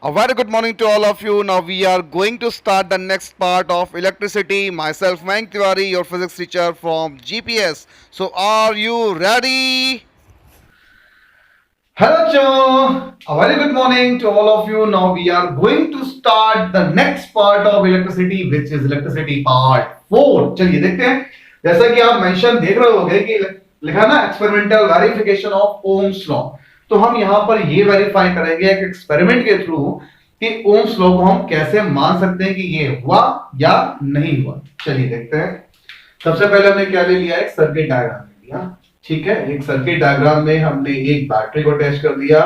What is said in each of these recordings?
A very good morning to all of you. Now we are going to start the next part of electricity. Myself, Mayank Tiwari, your physics teacher from GPS. So are you ready? Hello, Joe. A very good morning to all of you. Now we are going to start the next part of electricity, which is electricity part 4. चलिए देखते हैं. जैसा कि आप mention देख रहे होंगे कि लिखा ना experimental verification of Ohm's law. तो हम यहाँ पर ये वेरीफाई करेंगे एक एक्सपेरिमेंट के थ्रू कि ओम्स लॉ को हम कैसे मान सकते हैं कि ये हुआ या नहीं हुआ. चलिए देखते हैं. सबसे पहले हमने क्या ले लिया, एक सर्किट डायग्राम ले लिया. ठीक है, एक सर्किट डायग्राम में हमने एक बैटरी को अटैच कर दिया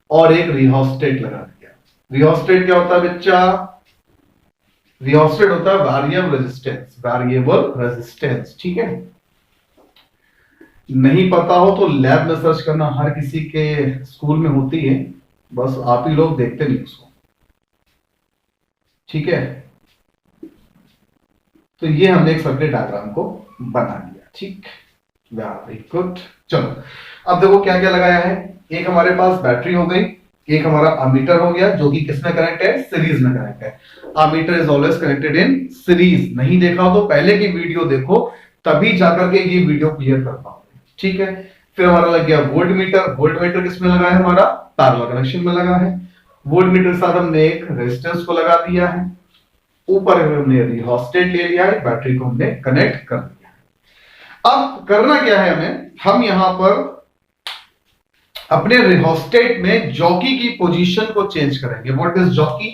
और एक रिहोस्टेट लगा दिया. रिहोस्टेट क्या होता है बच्चा? रिहोस्टेट होता है वेरिएबल रेजिस्टेंस. वेरिएबल रेजिस्टेंस, ठीक है. नहीं पता हो तो लैब में सर्च करना, हर किसी के स्कूल में होती है, बस आप ही लोग देखते नहीं उसको. ठीक है, तो ये हमने एक सर्किट डायग्राम को बना लिया. ठीक, वेरी गुड. चलो अब देखो क्या क्या लगाया है. एक हमारे पास बैटरी हो गई, एक हमारा अमीटर हो गया जो कि किसमें कनेक्ट है? सीरीज में कनेक्ट है. Ammeter is always connected in series. नहीं देखा हो तो पहले की वीडियो देखो, तभी जाकर के ये वीडियो क्लियर कर पाओगे. ठीक है, फिर हमारा लग गया वोल्ट मीटर. वोल्ट मीटर किसमें लगा है? हमारा पैरेलल कनेक्शन में लगा है. वोल्ट मीटर के साथ हमने एक रेजिस्टेंस को लगा दिया है. ऊपर हमने रिहोस्टेट ले लिया है, बैटरी को हमने कनेक्ट कर दिया. अब करना क्या है हमें? हम यहां पर अपने रिहोस्टेट में जॉकी की पोजीशन को चेंज करेंगे. What is jockey?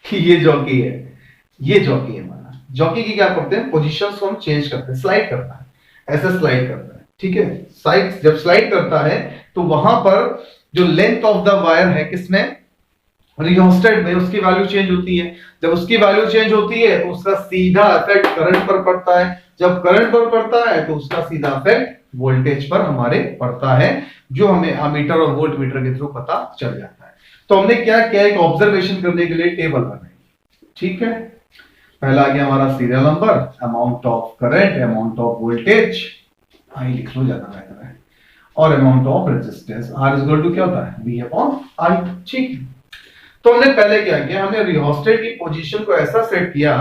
ये जॉकी है, ये जॉकी है हमारा. जॉकी की क्या करते हैं? पोजीशंस को हम चेंज करते हैं. स्लाइड करता है, ऐसे स्लाइड करता है. ठीक है, साइड जब स्लाइड करता है तो वहां पर जो लेंथ ऑफ द वायर है किसमें? रिहोस्टेट में, उसकी वैल्यू चेंज होती है. जब उसकी वैल्यू चेंज होती है तो उसका सीधा इफेक्ट करंट पर पड़ता है. जब करंट पर पड़ता है तो उसका सीधा इफेक्ट वोल्टेज पर हमारे पड़ता है, जो हमें अमीटर और वोल्ट मीटर के थ्रू पता चल जाता है. तो हमने क्या किया, एक ऑब्जर्वेशन करने के लिए टेबल बनाई. ठीक है, पहला आ गया हमारा serial number, amount of current, amount of voltage, I लिख लो ज्यादा बेहतर है, और amount of resistance. R is equal to क्या होता है? V upon I. ठीक, तो हमने पहले क्या किया, हमने रिहोस्टेट की पोजीशन को ऐसा सेट किया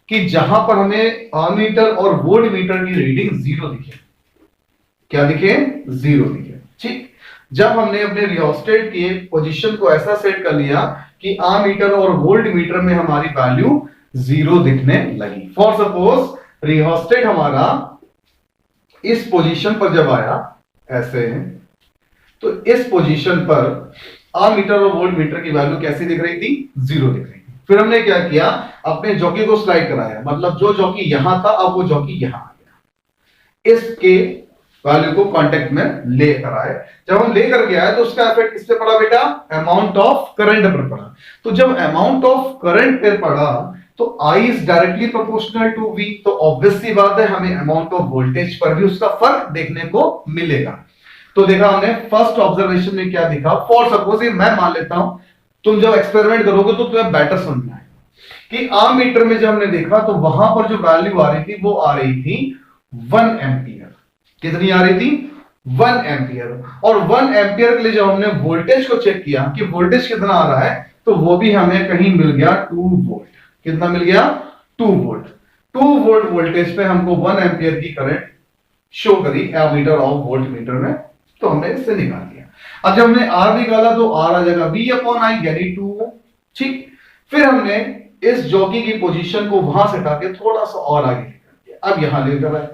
कि जहां पर हमें अमीटर और वोल्ट मीटर की रीडिंग जीरो दिखे. क्या दिखे? जीरो दिखे. ठीक, जब हमने अपने रिहोस्टेट की पोजीशन को ऐसा सेट कर लिया कि अमीटर और वोल्ट मीटर में हमारी वैल्यू जीरो दिखने लगी. फॉर सपोज रिहोस्टेट हमारा इस पोजीशन पर जब आया ऐसे, तो इस पोजीशन पर अमीटर और वोल्ट मीटर की वैल्यू कैसी दिख रही थी? जीरो दिख रही थी. फिर हमने क्या किया, अपने जॉकी को स्लाइड कराया. मतलब जो जॉकी यहां था अब वो जॉकी यहां आ गया. इसके वैल्यू को कांटेक्ट में लेकर आए. जब हम लेकर के आए तो उसका इफेक्ट किस पे पड़ा बेटा? अमाउंट ऑफ करंट पर पड़ा. तो जब अमाउंट ऑफ करंट पे पड़ा तो I is directly proportional to V. तो ऑब्वियस सी बात है हमें अमाउंट ऑफ वोल्टेज पर भी उसका फर्क देखने को मिलेगा. तो देखा हमने फर्स्ट ऑब्जर्वेशन में क्या दिखा. फॉर सपोज मैं मान लेता हूं, तुम जब एक्सपेरिमेंट करोगे तो तुम्हें बेटर समझ में आएगा कि आमीटर में जब हमने देखा तो वहां पर जो वैल्यू आ रही थी वो आ रही थी 1 एम्पियर. कितनी आ रही थी? 1 एम्पियर. और 1 एम्पियर के लिए जब हमने वोल्टेज को चेक किया कि वोल्टेज कितना आ रहा है, तो वो भी हमें कहीं मिल गया 2 वोल्ट. कितना मिल गया? 2 वोल्ट. 2 वोल्ट वोल्टेज पे हमको 1 एम्पियर की करंट शो करी एमीटर और वोल्ट मीटर में. तो हमने इससे निकाल दिया. अब जब हमने आर निकाला तो आर आ जाएगा V अपॉन आई यानी 2. ठीक, फिर हमने इस जॉकी की पोजीशन को वहां से हटा के थोड़ा सा और आगे लेकर दिया. अब यहां लेकर आए.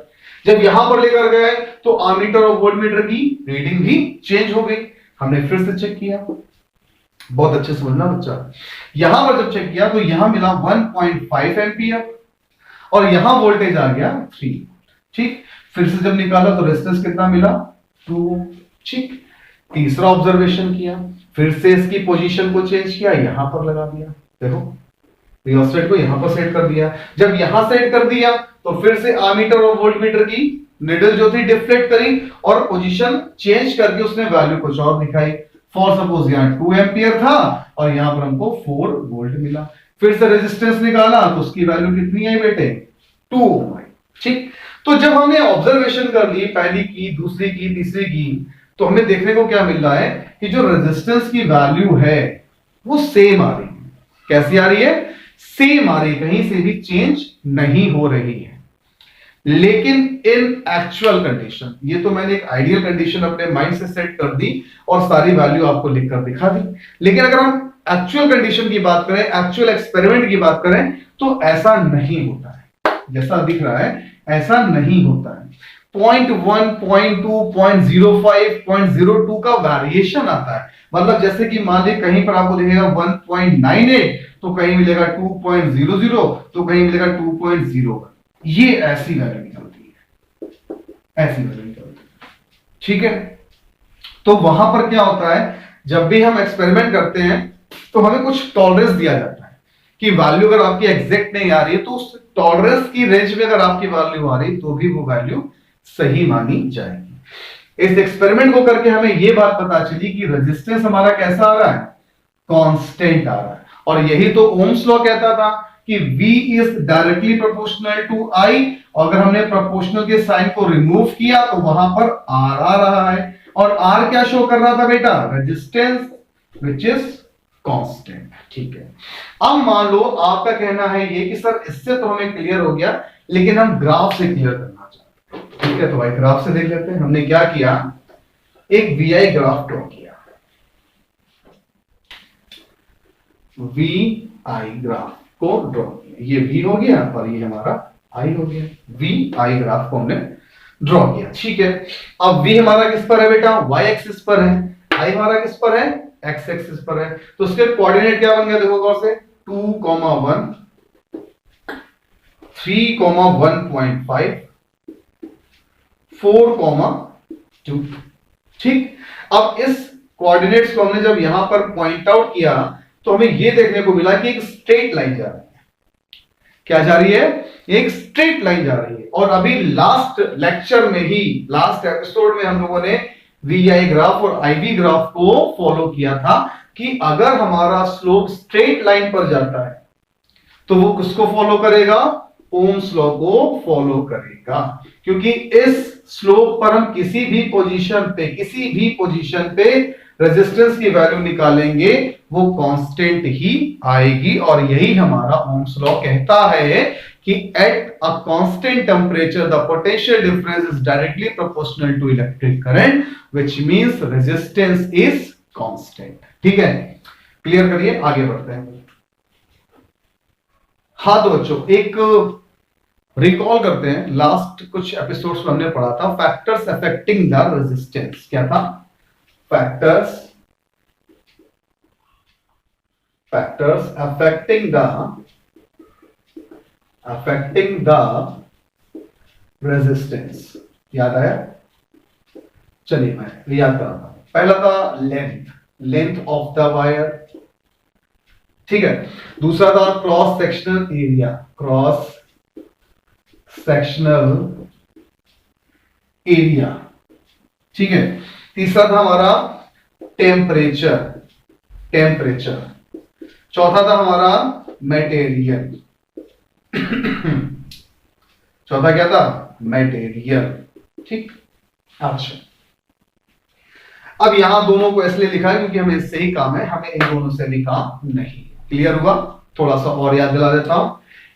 जब यहां पर लेकर गए तो अमीटर और वोल्ट मीटर की रीडिंग भी चेंज हो गई. हमने फिर से चेक किया. बहुत अच्छे से समझना बच्चा. यहां पर जब चेक किया तो यहां मिला 1.5 एम्पियर और यहां वोल्टेज आ गया 3. ठीक, फिर से जब निकाला तो रेजिस्टेंस कितना मिला? 2. ठीक, तीसरा ऑब्जर्वेशन किया, फिर से इसकी पोजीशन को चेंज किया, यहां पर लगा दिया. देखो रियोस्टेट को यहां पर सेट कर दिया. जब यहां सेट कर दिया तो फिर से अमीटर और वोल्ट मीटर की निडल जो थी डिफ्लेक्ट करी और पोजीशन चेंज करके उसने वैल्यू कुछ और दिखाई. फॉर सपोज यहां 2 एम्पियर था और यहां पर हमको 4 वोल्ट मिला. फिर से रेजिस्टेंस निकाला तो उसकी वैल्यू कितनी आई बेटे? 2 ओम. ठीक, तो जब हमने ऑब्जर्वेशन कर ली, पहली की, दूसरी की, तीसरी की, तो हमें देखने को क्या मिल रहा है कि जो रेजिस्टेंस की वैल्यू है वो सेम आ रही है। कैसी आ रही है? सेम आ रही है, कहीं से भी चेंज नहीं हो रही है। लेकिन इन एक्चुअल कंडीशन, ये तो मैंने एक आइडियल कंडीशन अपने माइंड से सेट कर दी और सारी वैल्यू आपको लिखकर दिखा दी। लेकिन अगर हम एक्चुअल कंडीशन की बात करें, एक्चुअल एक्सपेरिमेंट की बात करें, तो ऐसा नहीं होता है। जैसा दिख रहा है ऐसा नहीं होता है। 0.1, 0.2, 0.05, 0.02 का वेरिएशन आता है। मतलब जैसे कि मान लीजिए कहीं पर आपको दिखेगा 1.98, तो कहीं मिलेगा 2.00, तो कहीं मिलेगा 2.01। ये ऐसी वैल्यू निकलती है, ऐसी वैल्यू निकलती है। ठीक है, तो वहां पर क्या होता है, जब भी हम एक्सपेरिमेंट करते हैं तो हमें कुछ टॉलरेंस दिया जाता है कि वैल्यू अगर आपकी एग्जैक्ट नहीं आ रही है तो उस टॉलरेंस की रेंज में अगर आपकी वैल्यू आ रही तो भी वो वैल्यू सही मानी जाएगी। इस एक्सपेरिमेंट को करके हमें यह बात पता चली कि रेजिस्टेंस हमारा कैसा आ रहा है, कांस्टेंट आ रहा है। और यही तो ओम्स लॉ कहता था कि V is directly proportional to I, और अगर हमने प्रोपोर्शनल के साइन को रिमूव किया तो वहां पर R आ रहा है। और R क्या शो कर रहा था बेटा, रेजिस्टेंस विच इज कांस्टेंट। ठीक है, अब मान लो आपका कहना है ये कि सर इससे तो हमें क्लियर हो गया, लेकिन हम ग्राफ से क्लियर करना चाहते हैं। ठीक है, तो भाई ग्राफ से देख लेते हैं। हमने क्या किया, एक VI ग्राफ ड्रॉ किया, VI ग्राफ को ड्रॉ किया। ये V हो गया और ये हमारा I हो गया। VI ग्राफ को हमने ड्रॉ किया। ठीक है, अब V हमारा किस पर है बेटा, Y एक्सिस पर है। I हमारा किस पर है, X एक्सिस पर है। तो उसके कोऑर्डिनेट क्या बन गया, देखो गौर से, 2, 1, 3, 1.5, 4, 2। ठीक, अब इस कोऑर्डिनेट्स को हमने जब यहां पर पॉइंट आउट किया तो हमें यह देखने को मिला कि एक स्ट्रेट लाइन जा रही है। क्या जा रही है, एक स्ट्रेट लाइन जा रही है। और अभी लास्ट लेक्चर में ही, लास्ट एपिसोड में हम लोगों ने VI ग्राफ और IV ग्राफ को फॉलो किया था कि अगर हमारा स्लोप स्ट्रेट लाइन पर जाता है तो वो किसको फॉलो करेगा, ओम्स लॉ को फॉलो करेगा। क्योंकि इस स्लोप पर हम किसी भी पोजीशन पे रेजिस्टेंस की वैल्यू निकालेंगे वो कांस्टेंट ही आएगी। और यही हमारा ओम्स लॉ कहता है कि at a constant temperature the potential difference is directly proportional to electric current which means resistance is constant. ठीक है, क्लियर करिए, आगे बढ़ते हैं। हाँ तो बच्चों, एक रिकॉल करते हैं, लास्ट कुछ एपिसोड्स में हमने पढ़ा था फैक्टर्स अफेक्टिंग द रेजिस्टेंस। क्या था, फैक्टर्स affecting the resistance। याद आया, चलिए मैं याद कराता हूं। पहला था लेंथ ऑफ द वायर। ठीक है, दूसरा था क्रॉस सेक्शनल एरिया। ठीक है, तीसरा था हमारा टेम्परेचर। चौथा था हमारा मटेरियल। चौथा क्या था, मटेरियल। ठीक, अच्छा, अब यहां दोनों को इसलिए लिखा है क्योंकि हमें इससे ही काम है, हमें इन दोनों से भी काम नहीं। क्लियर हुआ, थोड़ा सा और याद दिला देता हूं।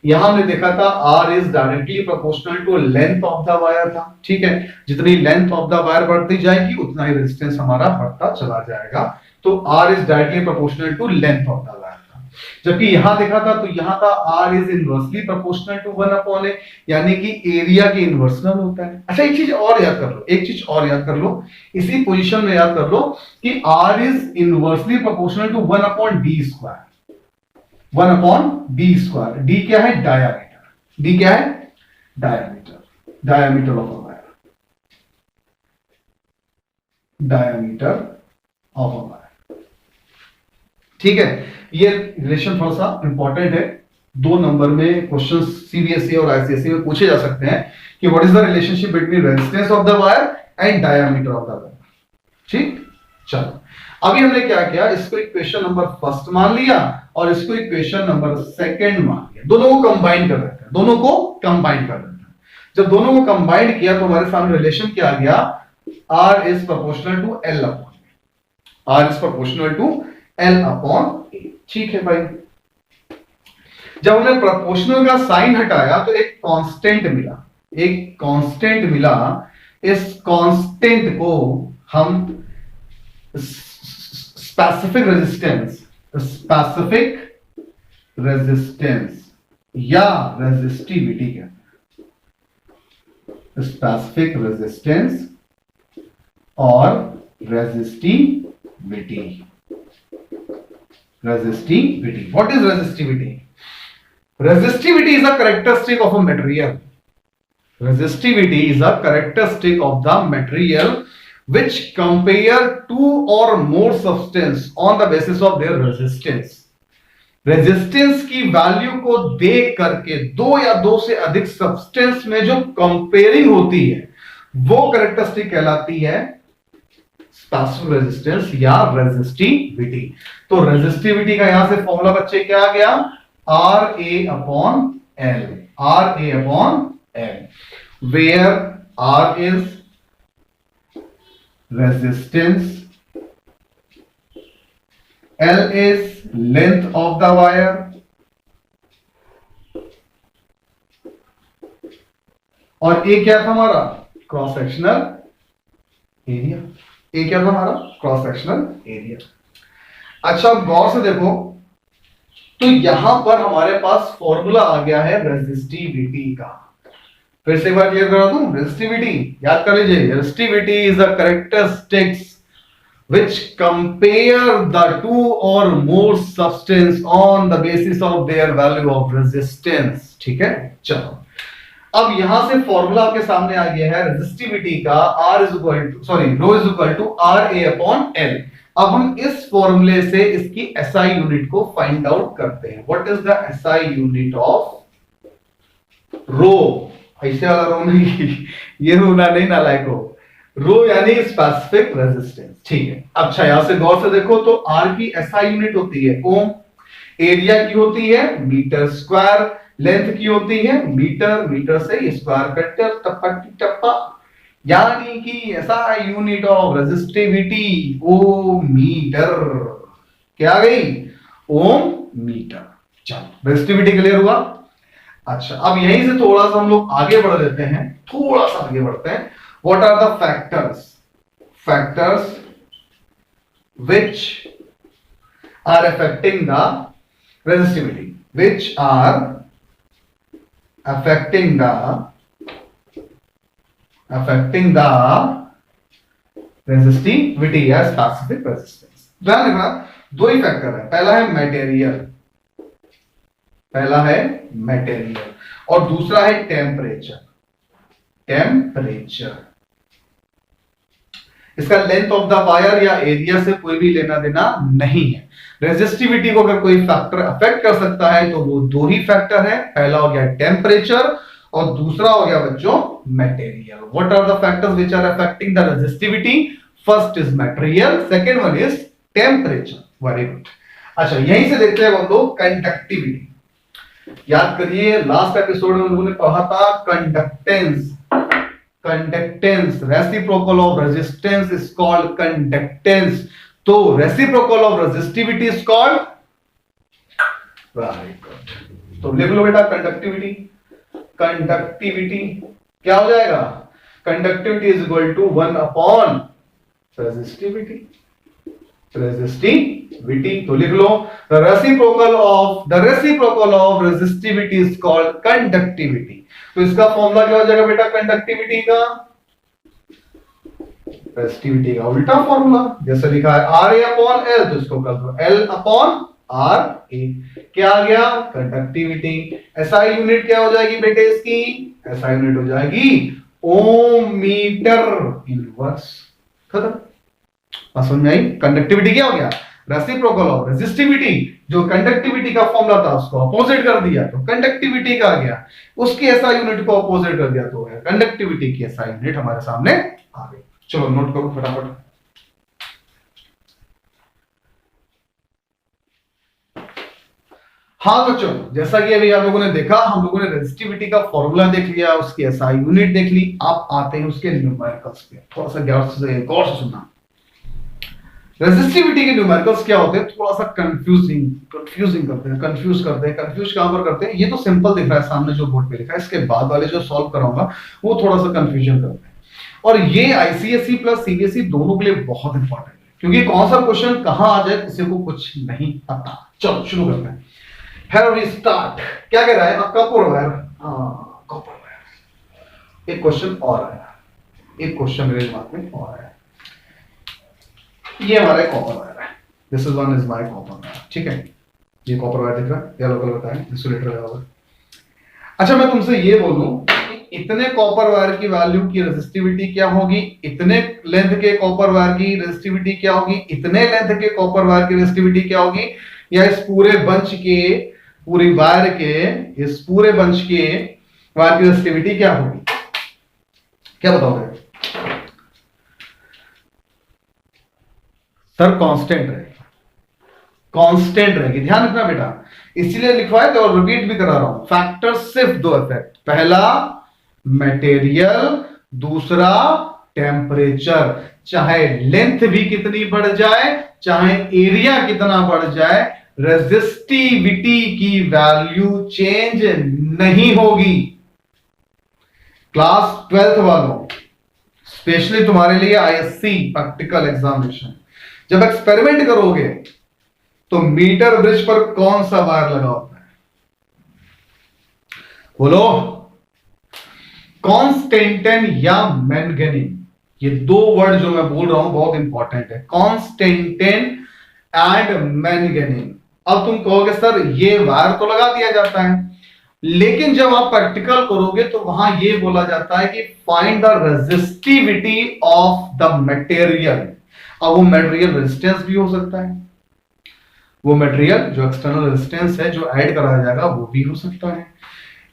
यहां हमने देखा था R is directly proportional to length of the wire था। ठीक है, जितनी लेंथ ऑफ द वायर बढ़ती जाएगी उतना ही रेजिस्टेंस हमारा बढ़ता चला जाएगा। तो R is directly proportional to length of the wire था। जबकि यहां देखा था तो यहां था R is inversely proportional to 1/a, यानी कि एरिया के इनवर्सनल होता है। अच्छा, एक चीज और याद कर लो, इसी पोजीशन में याद कर लो कि R is inversely proportional to 1/d²। 1/d²। d क्या है, डायामीटर। d क्या है, diameter of a wire. Diameter of a wire. ठीक है, ये रिलेशन थोड़ा सा इंपॉर्टेंट है। 2 नंबर में क्वेश्चन CBSE और ICSE में पूछे जा सकते हैं कि what is the relationship between resistance of the wire and diameter of the wire. ठीक, चलो अभी हमने क्या किया, इसको इक्वेशन नंबर 1 मान लिया और इसको इक्वेशन नंबर 2 मान लिया। दोनों को कंबाइन कर देते हैं। जब दोनों को कंबाइन किया तो हमारे सामने रिलेशन क्या आ गया, R is proportional to L/A। R is proportional to L upon A। ठीक है भाई, जब हमने प्रोपोर्शनल का साइन हटाया तो एक कांस्टेंट मिला, एक कांस्टेंट मिला। इस कांस्टेंट को हम स्पेसिफिक रेजिस्टेंस या रेजिस्टिविटी कहते हैं। स्पेसिफिक रेजिस्टेंस और resistivity. What is resistivity? Resistivity is a characteristic of a material. Resistivity is a characteristic of the material which compare two or more substance on the basis of their resistance. Resistance की value को देख करके दो या दो से अधिक substance में जो कंपेयरिंग होती है वो कैरेक्टरिस्टिक कहलाती है स्पेसिफिक रेजिस्टेंस या रेजिस्टिविटी। तो रेजिस्टिविटी का यहां से फॉर्मूला बच्चे क्या आ गया? RA upon L, RA upon L, where R is resistance, L is length of the wire, और A क्या था हमारा? Cross sectional area. A क्या था हमारा? Cross sectional area. अच्छा गौर से देखो, तो यहां पर हमारे पास फॉर्मूला आ गया है रेजिस्टिविटी का। फिर से एक बार क्लियर करा दूं, रेजिस्टिविटी याद कर लीजिए। Resistivity is a characteristics which compare the two or more substance on the basis of their value of resistance. ठीक है, चलो अब यहां से फॉर्मूला आपके सामने आ गया है रेजिस्टिविटी का। Rho is equal to RA upon L। अब हम इस फॉर्मूले से इसकी SI यूनिट को फाइंड आउट करते हैं। What is the SI unit of rho? ऐसे वाला रो नहीं, ये होना नहीं नालायको। रो यानी स्पेसिफिक रेजिस्टेंस। ठीक है, अच्छा यहां से गौर से देखो तो R की SI यूनिट होती है ओम, एरिया की होती है मीटर स्क्वायर, लेंथ की होती है मीटर, मीटर से स्क्वायर कटर टप्पा टप्पा, यानी कि ऐसा unit of resistivity ohm metre. क्या आ गई? Ohm metre. चलो रेजिस्टिविटी क्लियर हुआ। अच्छा अब यहीं से थोड़ा सा हम लोग आगे बढ़ लेते हैं, थोड़ा सा आगे बढ़ते हैं। What are the factors which are affecting the resistivity, which are affecting the resistivity या specific resistance। ध्यान रखना दो ही फैक्टर है, पहला है मटेरियल और दूसरा है टेम्परेचर। इसका लेंथ ऑफ द वायर या एरिया से कोई भी लेना देना नहीं है। रेजिस्टिविटी को अगर कोई फैक्टर अफेक्ट कर सकता है तो वो दो ही फैक्टर है, पहला हो गया टेम्परेचर और दूसरा हो गया बच्चों material. What are the factors which are affecting the resistivity? First is material, second one is temperature. Very good. अच्छा यहीं से देखते हैं हम लोग कंडक्टिविटी। याद करिए लास्ट एपिसोड में हम लोगों ने पढ़ा था conductance, reciprocal of resistance is called conductance. तो reciprocal of resistivity is called, very good. तो लिख लो बेटा कंडक्टिविटी क्या हो जाएगा? Conductivity is equal to 1 upon resistivity. तो लिख लो the reciprocal of resistivity is called conductivity. तो इसका फॉर्मूला क्या हो जाएगा बेटा कंडक्टिविटी का? रेजिस्टिविटी का उल्टा फॉर्मूला, जैसे लिखा है RA अपॉन L, तो इसको कर दो L अपॉन RA। क्या आ गया? कंडक्टिविटी। SI यूनिट क्या हो जाएगी बेटे इसकी? SI यूनिट हो जाएगी ओम मीटर इनवर्स। खत्म। समझ में आई? कंडक्टिविटी क्या हो गया? Reciprocal of resistivity. जो कंडक्टिविटी का फॉर्मूला था उसको अपोजिट कर दिया तो कंडक्टिविटी का आ गया, उसकी SI यूनिट को अपोजिट कर दिया तो कंडक्टिविटी की SI यूनिट हमारे सामने आ गई। चलो नोट करो फटाफट। हाँ बच्चों, जैसा कि अभी आप लोगों ने देखा, हम लोगों ने रेजिस्टिविटी का फॉर्मूला देख लिया, उसकी SI यूनिट देख ली। आप आते हैं उसके न्यूमेरिकल्स पे। थोड़ा सा गौर से सुनना। रेजिस्टिविटी के न्यूमेरिकल्स क्या होते हैं, थोड़ा सा कंफ्यूज करते हैं। कंफ्यूज कहां पर करते हैं, ये तो सिंपल दिख रहा है सामने जो बोर्ड पे लिखा है, इसके बाद वाले जो सॉल्व कराऊंगा वो थोड़ा सा कंफ्यूजन करते हैं। और ये आईसीएसई प्लस सीबीएसई दोनों के लिए बहुत इंपॉर्टेंट है, क्योंकि कौन सा क्वेश्चन कहां आ जाए किसी को कुछ नहीं पता। चलो शुरू करते हैं। Here we start। क्या कह रहा है, कॉपर वायर। Copper wire. एक क्वेश्चन और आया, एक क्वेश्चन मेरे दिमाग में और आया। ये हमारा कॉपर वायर है, this is one is my copper wire, ठीक है। ये कॉपर वायर दिख रहा है, येलो कलर का है, इंसुलेटर लगा हुआ है। अच्छा मैं तुमसे ये बोलूं कि इतने कॉपर वायर की वैल्यू की रेजिस्टिविटी क्या होगी, इतने लेंथ के कॉपर वायर की रेजिस्टिविटी क्या होगी, इतने लेंथ के कॉपर वायर की रेजिस्टिविटी क्या होगी, या इस पूरे बंच के, पूरी वायर के, इस पूरे बंच के वायर की रेजिस्टिविटी क्या होगी, क्या बताओगे? सर कांस्टेंट रहेगी, कांस्टेंट रहेगी। ध्यान रखना बेटा, इसलिए लिखवाए थे और रिपीट भी करा रहा हूं। फैक्टर सिर्फ दो इफेक्ट, पहला मटेरियल, दूसरा टेम्परेचर। चाहे लेंथ भी कितनी बढ़ जाए, चाहे एरिया कितना बढ़ जाए, रेजिस्टिविटी की वैल्यू चेंज नहीं होगी। क्लास 12th वालों, स्पेशली तुम्हारे लिए आईएससी प्रैक्टिकल एग्जामिनेशन, जब एक्सपेरिमेंट करोगे तो मीटर ब्रिज पर कौन सा वायर लगा होता है, बोलो? कॉन्स्टेंटेन या मैंगनीज। ये दो वर्ड जो मैं बोल रहा हूं बहुत इंपॉर्टेंट है, कॉन्स्टेंटेन एंड मैंगनीज। अब तुम कहोगे सर ये वायर तो लगा दिया जाता है, लेकिन जब आप प्रैक्टिकल करोगे तो वहां ये बोला जाता है कि find the resistivity of the material. अब वो मटेरियल रेजिस्टेंस भी हो सकता है, वो मटेरियल जो एक्सटर्नल रेजिस्टेंस है जो ऐड कराया जाएगा वो भी हो सकता है।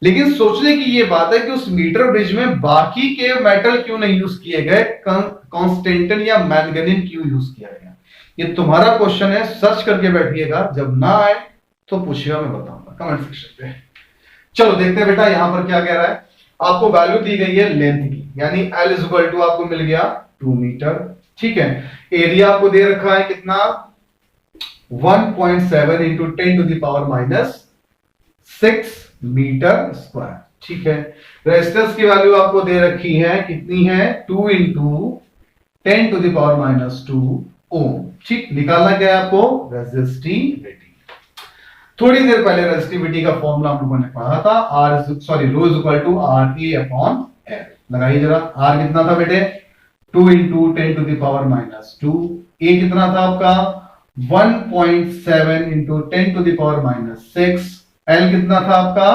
लेकिन सोचने की ये बात है कि उस मीटर ब्रिज में बाकी के मेटल क्यों नहीं यूज किए गए, कॉन्स्टेंटन या मैंगनीज क्यों यूज किया गया? ये तुम्हारा क्वेश्चन है, सर्च करके बैठिएगा, जब ना आए तो पूछिएगा, मैं बताऊंगा कमेंट सेक्शन पे। चलो देखते हैं बेटा यहां पर क्या कह रहा है। आपको वैल्यू दी गई है लेंथ की, यानी L इज इक्वल टू आपको मिल गया 2 मीटर, ठीक है। एरिया आपको दे रखा है कितना, 1.7 into 10 to the power minus 6 metre square, ठीक है। रेजिस्टेंस की वैल्यू आपको दे रखी है, कितनी है, 2 into 10 to the power minus 2 ohm, ठीक। निकालना क्या है आपको, रेजिस्टिविटी। थोड़ी देर पहले रेजिस्टिविटी का फॉर्मूला हम लोगों ने पढ़ा था, rho is equal to R A upon L. लगाइए जरा, आर कितना था बेटे, 2 into 10 to the power minus 2, A कितना था आपका 1.7 into 10 to the power minus 6, L कितना था आपका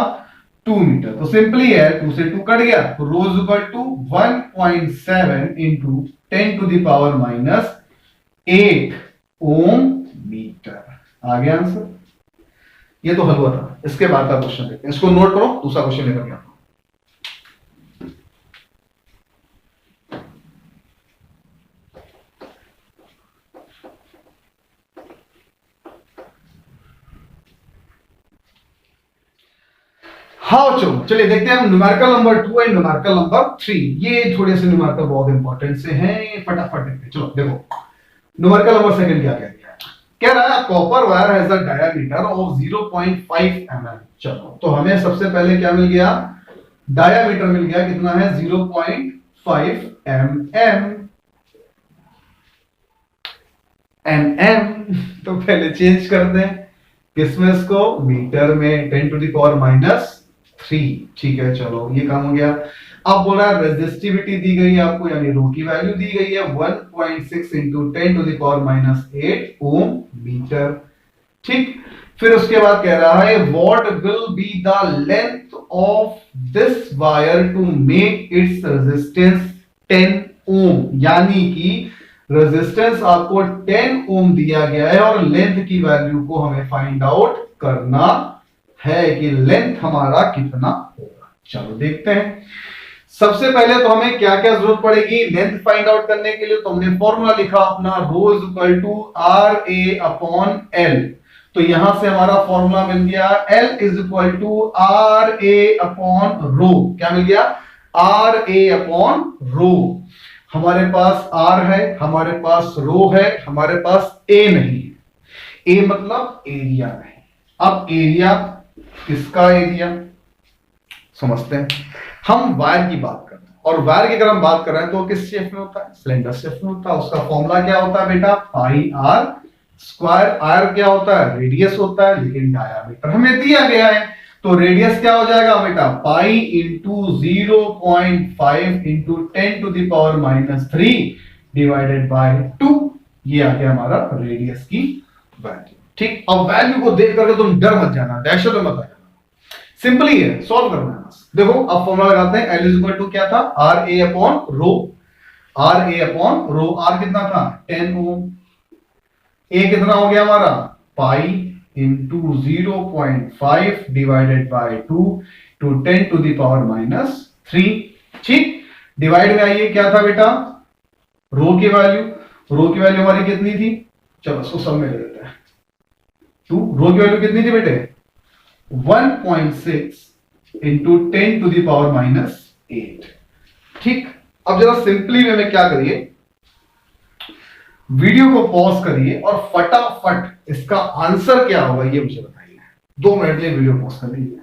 2 मीटर। तो सिंपली है 2 से 2 कट गया, तो rho is equal to 1.7 into 10 to the power minus 8 ohm metre. आ गया आंसर। ये तो हल हुआ था, इसके बाद का क्वेश्चन देखते हैं, इसको नोट करो, दूसरा क्वेश्चन लेकर आता हूं। हाँ चलिए देखते हैं हम numerical number 2 and numerical number 3। ये थोड़े से न्यूमेरिकल बहुत इंपॉर्टेंट से हैं, फटाफट देखते हैं। चलो देखो न्यूमेरिकल नंबर सेकंड क्या कह दिया है, कह रहा है copper wire has a diameter of 0.5 mm। चलो तो हमें सबसे पहले क्या मिल गया, डायमीटर मिल गया, कितना है 0.5 mm। तो पहले चेंज करते हैं किसमें, इसको मीटर में, 10 टू द पावर माइनस 3, ठीक है। चलो ये काम हो गया। अब बोल रहा है रेजिस्टिविटी दी गई है आपको, यानी रो की वैल्यू दी गई है 1.6 into 10 to the power minus 8 ohm metre, ठीक। फिर उसके बाद कह रहा है what will be the length of this wire to make its resistance 10 ohm, यानी कि रेजिस्टेंस आपको 10 ओम दिया गया है और लेंथ की वैल्यू को हमें फाइंड आउट करना है कि लेंथ हमारा कितना होगा। चलो देखते हैं। सबसे पहले तो हमें क्या क्या जरूरत पड़ेगी लेंथ फाइंड आउट करने के लिए, तो हमने फॉर्मूला लिखा अपना, rho is equal to R A upon L. तो यहां से हमारा फॉर्मूला मिल गया L is equal to R A upon rho, क्या मिल गया, आर ए अपॉन रो। हमारे पास आर है, हमारे पास रो है, हमारे पास ए नहीं है। ए मतलब एरिया नहीं। अब एरिया किसका एरिया समझते हैं। हम वायर की बात कर रहे हैं और वायर की अगर हम बात कर रहे हैं तो किस शेप में होता है, सिलेंडर शेप में होता है। उसका फॉर्मूला क्या होता है बेटा, पाई आर स्क्वायर। आर क्या होता है, रेडियस होता है, लेकिन डायामीटर हमें दिया गया है तो रेडियस क्या हो जाएगा बेटा, पाई इंटू 0.5 इंटू 10⁻³ डिवाइडेड बाय 2। ये आ गया हमारा रेडियस की वैल्यू। ठीक, अब वैल्यू को देख करके तुम डर मत जाना, दहशत में मत आ जाना, सिंपली है, सॉल्व करना है बस। देखो अब फॉर्मूला लगाते हैं, L इज टू क्या था, R A upon rho. R A upon rho, R कितना था 10 ओम, ए कितना हो गया हमारा pi into 0.5 divided by 2 to 10⁻³ ठीक, डिवाइड में आइए क्या था बेटा, रो की वैल्यू। रो की वैल्यू हमारी कितनी थी, चलो इसको सब में ले लेते हैं। 2 रो की वैल्यू कितनी थी बेटे, 1.6 इंटू 10⁻⁸। ठीक, अब जरा सिंपली वे में क्या करिए, वीडियो को पॉज करिए और फटाफट इसका आंसर क्या होगा ये मुझे बताइए। 2 मिनट के लिए वीडियो पॉज कर लीजिए।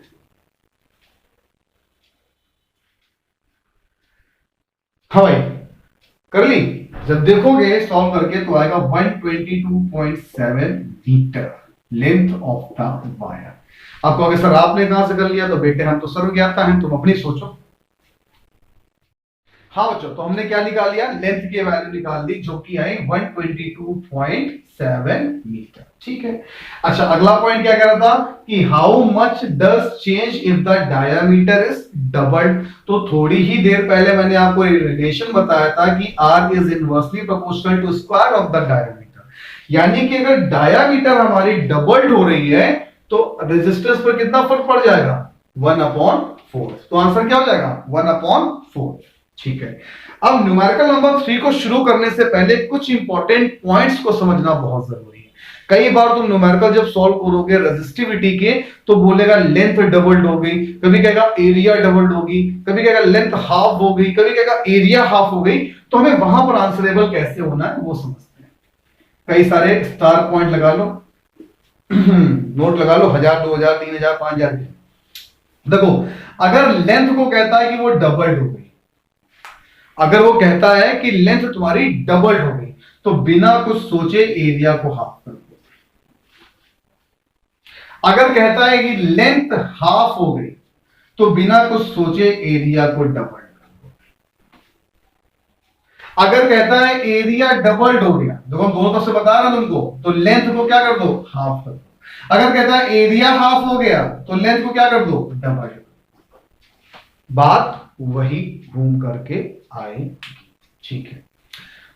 हाँ भाई कर ली। जब देखोगे सॉल्व करके तो आएगा 122.7 metre length of the wire. आपको अगर सर आपने कहां से कर लिया तो बेटे हम तो सर्वज्ञाता हैं, तुम अपनी सोचो। हाँ बच्चों, तो हमने क्या निकाल लिया, लेंथ की वैल्यू निकाल ली जो कि आई 122.7 मीटर। ठीक है, अच्छा अगला पॉइंट क्या कह रहा था कि how much does change if the diameter is doubled. तो थोड़ी ही देर पहले मैंने आपको रिलेशन बताया था कि R is inversely proportional to square of the diameter, यानी कि अगर डायमीटर हमारी डबल्ड हो रही है तो रेजिस्टेंस पर कितना फर्क पड़ जाएगा, 1/4। तो आंसर क्या हो जाएगा 1/4। ठीक है, अब न्यूमेरिकल नंबर 3 को शुरू करने से पहले कुछ इंपॉर्टेंट पॉइंट्स को समझना बहुत जरूरी है। कई बार तुम न्यूमेरिकल जब सॉल्व करोगे रेजिस्टिविटी के तो बोलेगा लेंथ डबल्ड हो गई, कभी कहेगा एरिया डबल्ड होगी, कभी कहेगा लेंथ हाफ हो गई, कभी कहेगा एरिया हाफ हो गई। तो हमें वहां पर आंसरेबल कैसे होना है वो समझते हैं। कई सारे स्टार पॉइंट लगा लो नोट लगा लो, 1000 2000 3000 5000। देखो अगर लेंथ को कहता है कि वो डबल्ड हो गई, अगर वो कहता है कि लेंथ तुम्हारी डबल्ड हो गई तो बिना कुछ सोचे एरिया को हाफ कर दो। अगर कहता है कि लेंथ हाफ हो गई तो बिना कुछ सोचे एरिया को डबल्ड कर दो। अगर कहता है एरिया डबल्ड हो गया, देखो दोनों तरफ से बता रहा तुमको, तो लेंथ को क्या कर दो हाफ कर दो। अगर कहता है एरिया हाफ हो गया तो लेंथ को क्या कर दो डबल। बात वही घूम करके आएगी। ठीक है,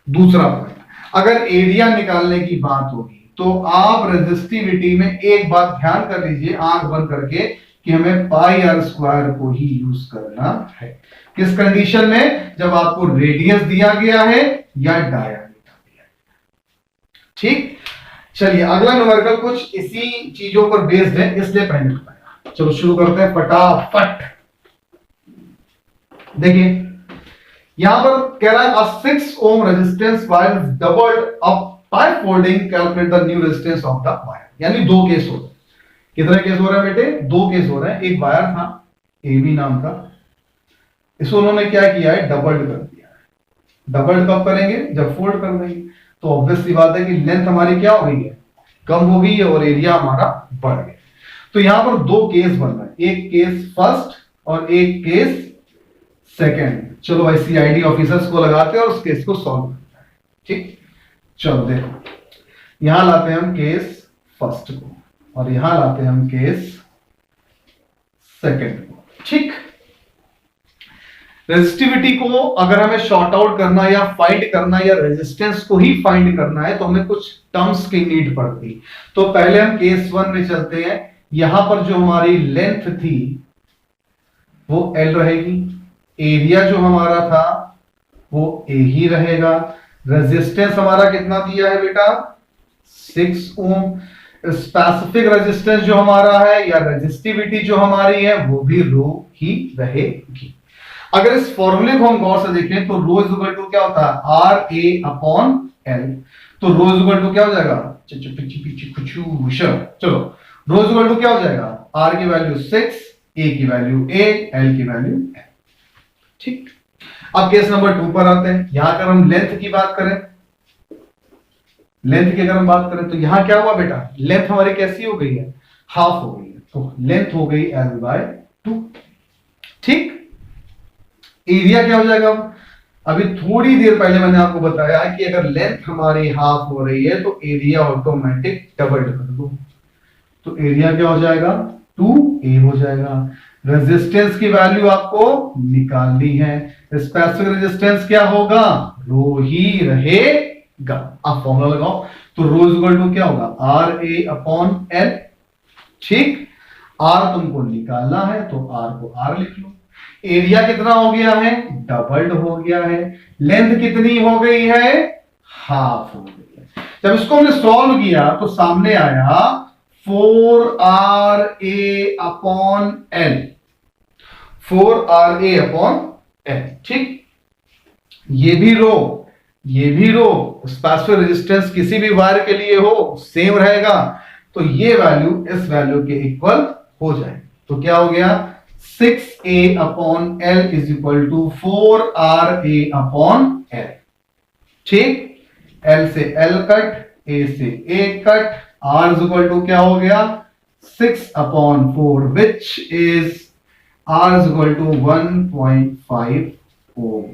दूसरा पॉइंट, अगर एरिया निकालने की बात होगी तो आप रेजिस्टिविटी में एक बात ध्यान कर लीजिए आंख बंद करके कि हमें पाई आर स्क्वायर को ही यूज करना है। किस कंडीशन में, जब आपको रेडियस दिया गया है या डायमीटर दिया गया। ठीक, चलिए अगला न्यूमेरिकल कुछ इसी चीजों पर बेस्ड है, इसलिए पहले बताया। चलो शुरू करते हैं फटाफट। देखिए यहां पर कह रहा है 6 ohm resistance wire doubled up by folding calculate the new resistance of the wire. यानी 2 केस हो रहे हैं। कितने केस हो रहे हैं बेटे, 2 केस हो रहे हैं। एक वायर था एबी नाम का, इसको उन्होंने क्या किया है डबल्ड कर दिया है। डबल्ड कब करेंगे, जब फोल्ड कर देंगे। तो ऑब्वियस सी बात है कि लेंथ हमारी क्या हो गई है, कम हो गई है और एरिया हमारा बढ़ गया। तो यहां पर 2 केस बन रहा है, एक केस फर्स्ट और एक केस सेकेंड। चलो भाई सीआईडी ऑफिसर्स को लगाते हैं और उस केस को सॉल्व करते हैं। ठीक, चलो देखो यहां लाते हैं हम केस फर्स्ट को और यहां लाते हैं हम केस सेकेंड को। ठीक, रेजिस्टिविटी को अगर हमें शॉर्ट आउट करना या फाइंड करना या रेजिस्टेंस को ही फाइंड करना है तो हमें कुछ टर्म्स की नीड पड़ती। तो पहले हम केस 1 में चलते हैं। यहां पर जो हमारी लेंथ थी वो L रहेगी, एरिया जो हमारा था वो A ही रहेगा, रेजिस्टेंस हमारा कितना दिया है बेटा 6 ओम, स्पेसिफिक रेजिस्टेंस जो हमारा है या रेजिस्टिविटी जो हमारी है वो भी रो ही रहेगी। अगर इस फॉर्मूले को हम गौर से देखें तो रो इज इक्वल टू क्या होता है, आर ए अपॉन एल। तो रो इज इक्वल टू क्या हो जाएगा, चलो रो इज इक्वल टू क्या हो जाएगा, आर की वैल्यू 6, ए की वैल्यू ए, एल की वैल्यू एल। ठीक, अब केस नंबर 2 पर आते हैं। यहां अगर हम लेंथ की बात करें, लेंथ की अगर हम बात करें तो यहां क्या हुआ बेटा, लेंथ हमारी कैसी हो गई है, हाफ हो गई है, तो लेंथ हो गई l/2। ठीक, एरिया क्या हो जाएगा, अभी थोड़ी देर पहले मैंने आपको बताया कि अगर लेंथ हमारी हाफ हो रही है तो एरिया ऑटोमेटिक डबल कर दो, तो एरिया क्या हो जाएगा, 2a हो जाएगा। रेजिस्टेंस की वैल्यू आपको निकालनी है, स्पेसिफिक रेजिस्टेंस क्या होगा, रो ही रहेगा। आप फॉर्मूला लगाओ, तो रो इज इक्वल टू क्या होगा, आर ए अपॉन एल। ठीक, आर तुमको निकालना है तो आर को आर लिख लो। एरिया कितना हो गया है, डबल्ड हो गया है। लेंथ कितनी हो गई है, हाफ हो गई है। जब इसको हमने सॉल्व किया तो सामने आया 4ra upon L, 4ra upon L. ठीक, ये भी रो स्पेसिफिक रेजिस्टेंस किसी भी वायर के लिए हो सेम रहेगा, तो ये वैल्यू इस वैल्यू के इक्वल हो जाए। तो क्या हो गया, 6a upon L is equal to 4ra upon L. ठीक, एल से एल कट, ए से A cut, R is equal to क्या हो गया, 6 upon 4 which is R is equal to 1.5 ohm.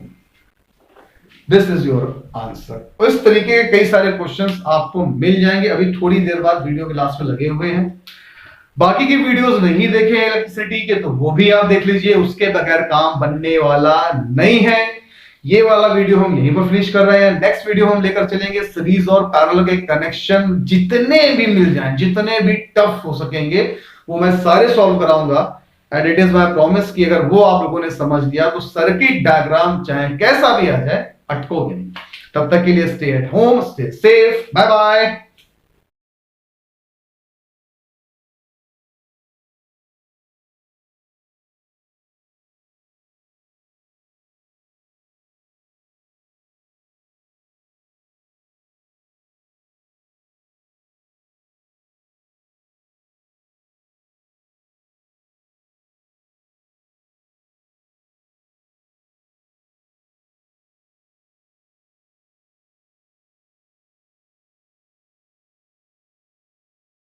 This is your answer. इस तरीके के कई सारे क्वेश्चंस आपको मिल जाएंगे, अभी थोड़ी देर बाद वीडियो के लास्ट में लगे हुए हैं। बाकी की वीडियोस नहीं देखे इलेक्ट्रिसिटी के तो वो भी आप देख लीजिए, उसके बगैर काम बनने वाला नहीं है। ये वाला वीडियो हम यहीं पर फिनिश कर रहे हैं। नेक्स्ट वीडियो हम लेकर चलेंगे सीरीज और पैरेलल के कनेक्शन, जितने भी मिल जाएं, जितने भी टफ हो सकेंगे वो मैं सारे सॉल्व कराऊंगा। And it is my promise कि अगर वो आप लोगों ने समझ लिया तो सर्किट डायग्राम चाहे कैसा भी आ जाए अटकोगे नहीं। तब तक के लिए stay at home, stay safe, bye bye.